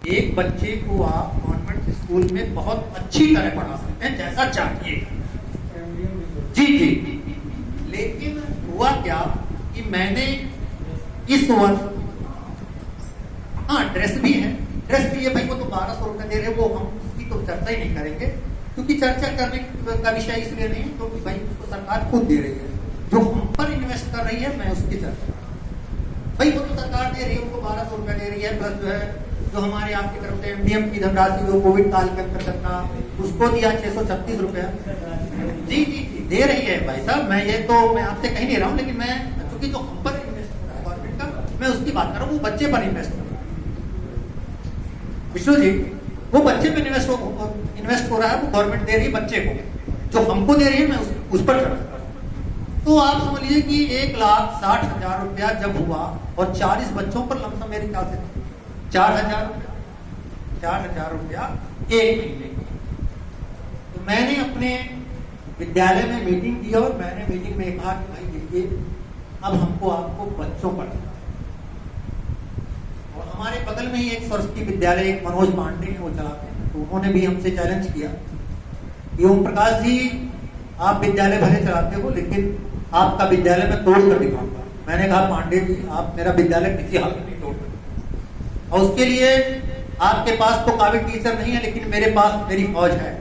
एक बच्चे को आप गवर्नमेंट स्कूल में बहुत अच्छी तरह पढ़ा सकते हैं जैसा चाहिए। जी जी, लेकिन हुआ क्या कि मैंने इस वर्ष, हाँ ड्रेस भी है, ड्रेस भी है भाई, वो तो 1200 रुपए दे रहे, वो हम उसकी तो चर्चा ही नहीं करेंगे, क्योंकि चर्चा करने का विषय इसलिए नहीं है क्योंकि भाई उसको सरकार खुद दे रही है। जो हम पर इन्वेस्ट कर रही है मैं उसकी चर्चा, भाई वो तो सरकार दे रही है, उनको 1200 रुपए दे रही है, प्लस जो है जो हमारे आपकी तरफ से एमडीएम की धनराशि जो कोविड काल के अंतर्गत था उसको दिया 636 रुपया। जी जी जी दे रही है भाई साहब, मैं ये तो मैं आपसे कहीं नहीं रहा हूँ, लेकिन मैं क्योंकि जो हम पर इन्वेस्ट हो रहा है गवर्नमेंट का, मैं उसकी बात कर रहा हूँ, वो बच्चे पर इन्वेस्ट हो रहा है। विष्णु जी, वो बच्चे पे इन्वेस्ट हो रहा है, वो गवर्नमेंट दे रही है बच्चे को, जो हमको दे रही है मैं उस पर चढ़ा। तो आप समझ लीजिए कि 1,60,000 रुपया जब हुआ और 40 बच्चों पर लमसम मेरे ख्याल से 4,000 रुपया एक महीने। तो मैंने अपने विद्यालय में मीटिंग की और मैंने मीटिंग में कहा कि भाई देखिए अब हमको आपको बच्चों पर, और हमारे बगल में ही एक सरस्वती विद्यालय एक मनोज पांडे हैं वो चलाते हैं, तो उन्होंने भी हमसे चैलेंज किया कि ओम प्रकाश जी आप विद्यालय भले चलाते हो लेकिन आपका विद्यालय में तोड़ कर दिखाऊंगा। मैंने कहा पांडे जी आप मेरा विद्यालय किसी हाल में नहीं तोड़ सकते, और उसके लिए आपके पास तो काबिल टीचर नहीं है लेकिन मेरे पास मेरी फौज है,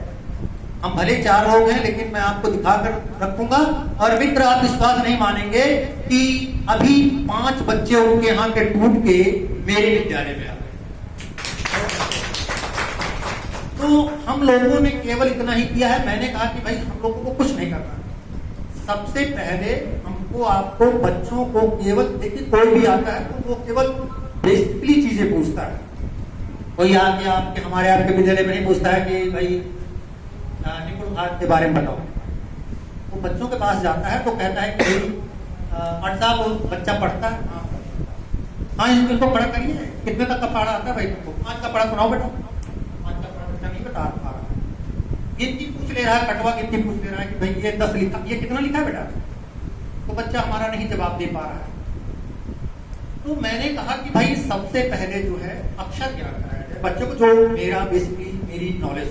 हम भले 4 लोग हैं लेकिन मैं आपको दिखाकर रखूंगा। और मित्र आप विश्वास नहीं मानेंगे कि अभी 5 बच्चे उनके यहाँ के टूट के मेरे विद्यालय में आ गए। तो हम लोगों ने केवल इतना ही किया है, मैंने कहा कि भाई हम लोगों को कुछ नहीं करना, सबसे पहले हमको आपको बच्चों को केवल, देखिए कोई भी आता है तो वो केवल बेसिकली चीजें पूछता है, कोई आके आपके हमारे आपके विद्यालय में नहीं पूछता है कि भाई निपुण भारत के बारे में बताओ। वो बच्चों के पास जाता है तो कहता है कि भाई साहब बच्चा पढ़ता है, हाँ इसको पढ़ा करिए, कितने तक का पढ़ा आता है भाई तुमको, 5 का पढ़ा सुनाओ बेटा, 5 का पढ़ा बच्चा नहीं बता पा रहा, गिनती पूछ ले रहा है, कटवा गिनती पूछ ले रहा है कि भाई ये 10 लिखा, ये कितना लिखा है बेटा, तो बच्चा हमारा नहीं जवाब दे पा रहा है। तो मैंने कहा कि भाई सबसे पहले जो है अक्षर ज्ञान कराया जाए बच्चों को, जो मेरा बेसिकली मेरी नॉलेज,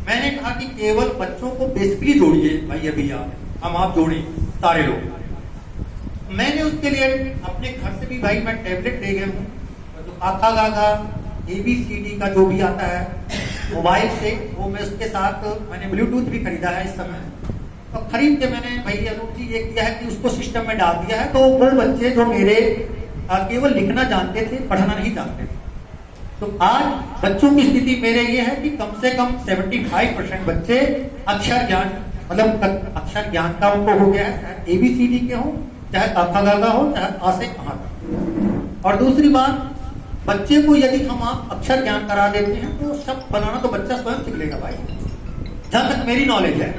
मैंने कहा कि केवल बच्चों को बेसिकली जोड़िए भाई, अभी आप जोड़े सारे लोग। मैंने उसके लिए अपने घर से भी भाई मैं टैबलेट ले गया हूँ, तो आखा गागा ABCD का जो भी आता है मोबाइल से, वो मैं उसके साथ मैंने ब्लूटूथ भी खरीदा है इस समय, तो खरीद के मैंने भाई अनूप जी ये किया है कि उसको सिस्टम में डाल दिया है। तो वो बच्चे जो मेरे केवल लिखना जानते थे, पढ़ना नहीं जानते थे, तो आज बच्चों की स्थिति मेरे ये है कि कम से कम 75% बच्चे अक्षर ज्ञान, मतलब अक्षर ज्ञान का उनको हो गया है, चाहे ABCD के हो, चाहे आखा गागा हो, चाहे आ से कहाँ तक। और दूसरी बात, बच्चे को यदि हम आप अक्षर ज्ञान करा देते हैं तो शब्द बनाना तो बच्चा स्वयं सीख लेगा भाई, जहां तक मेरी नॉलेज है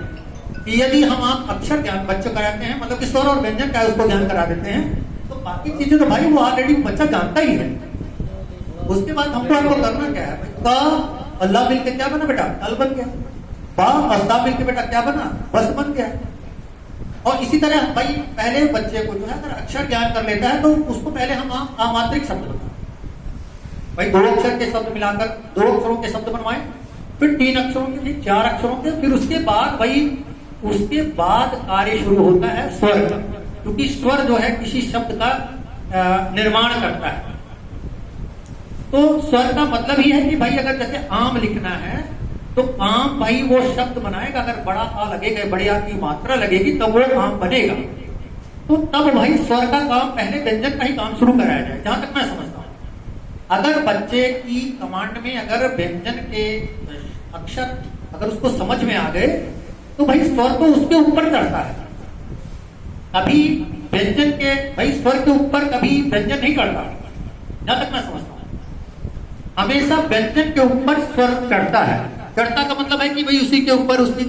कि यदि हम आप अक्षर ज्ञान बच्चों कराते हैं, मतलब कि स्वर और व्यंजन का उसको ज्ञान करा देते हैं, तो बाकी चीजें तो भाई वो ऑलरेडी बच्चा जानता ही है। उसके बाद हमको आपको करना क्या है, का अल्लाह मिल के क्या बना बेटा, अल बन गया, बा अल्लाह मिल के बेटा क्या बना, बस बन गया। और इसी तरह भाई पहले बच्चे को जो है अगर अक्षर ज्ञान कर लेता है तो उसको पहले हम आमात्रिक शब्द बनाए, भाई 2 अक्षर के शब्द मिलाकर 2 अक्षरों के शब्द बनवाए, फिर 3 अक्षरों के, फिर 4 अक्षरों के, फिर उसके बाद भाई उसके बाद कार्य शुरू होता है स्वर का, क्योंकि स्वर जो है किसी शब्द का निर्माण करता है। तो स्वर का मतलब ही है कि भाई अगर जैसे आम लिखना है तो आम भाई वो शब्द बनाएगा, अगर बड़ा आ लगेगा, बड़े आ की मात्रा लगेगी तब वो आम बनेगा। तो तब भाई स्वर का काम पहले व्यंजन का ही काम शुरू कराया जाए, जहां तक मैं समझता हूं। अगर बच्चे की कमांड में अगर व्यंजन के अक्षर अगर उसको समझ में आ गए तो भाई स्वर तो उसके ऊपर चढ़ता है, कभी व्यंजन के भाई स्वर के ऊपर कभी व्यंजन नहीं चढ़ता, जहां तक मैं समझता हूं। हमेशा व्यंजन के ऊपर स्वर चढ़ता है, चढ़ता का मतलब है कि भाई उसी के ऊपर उसकी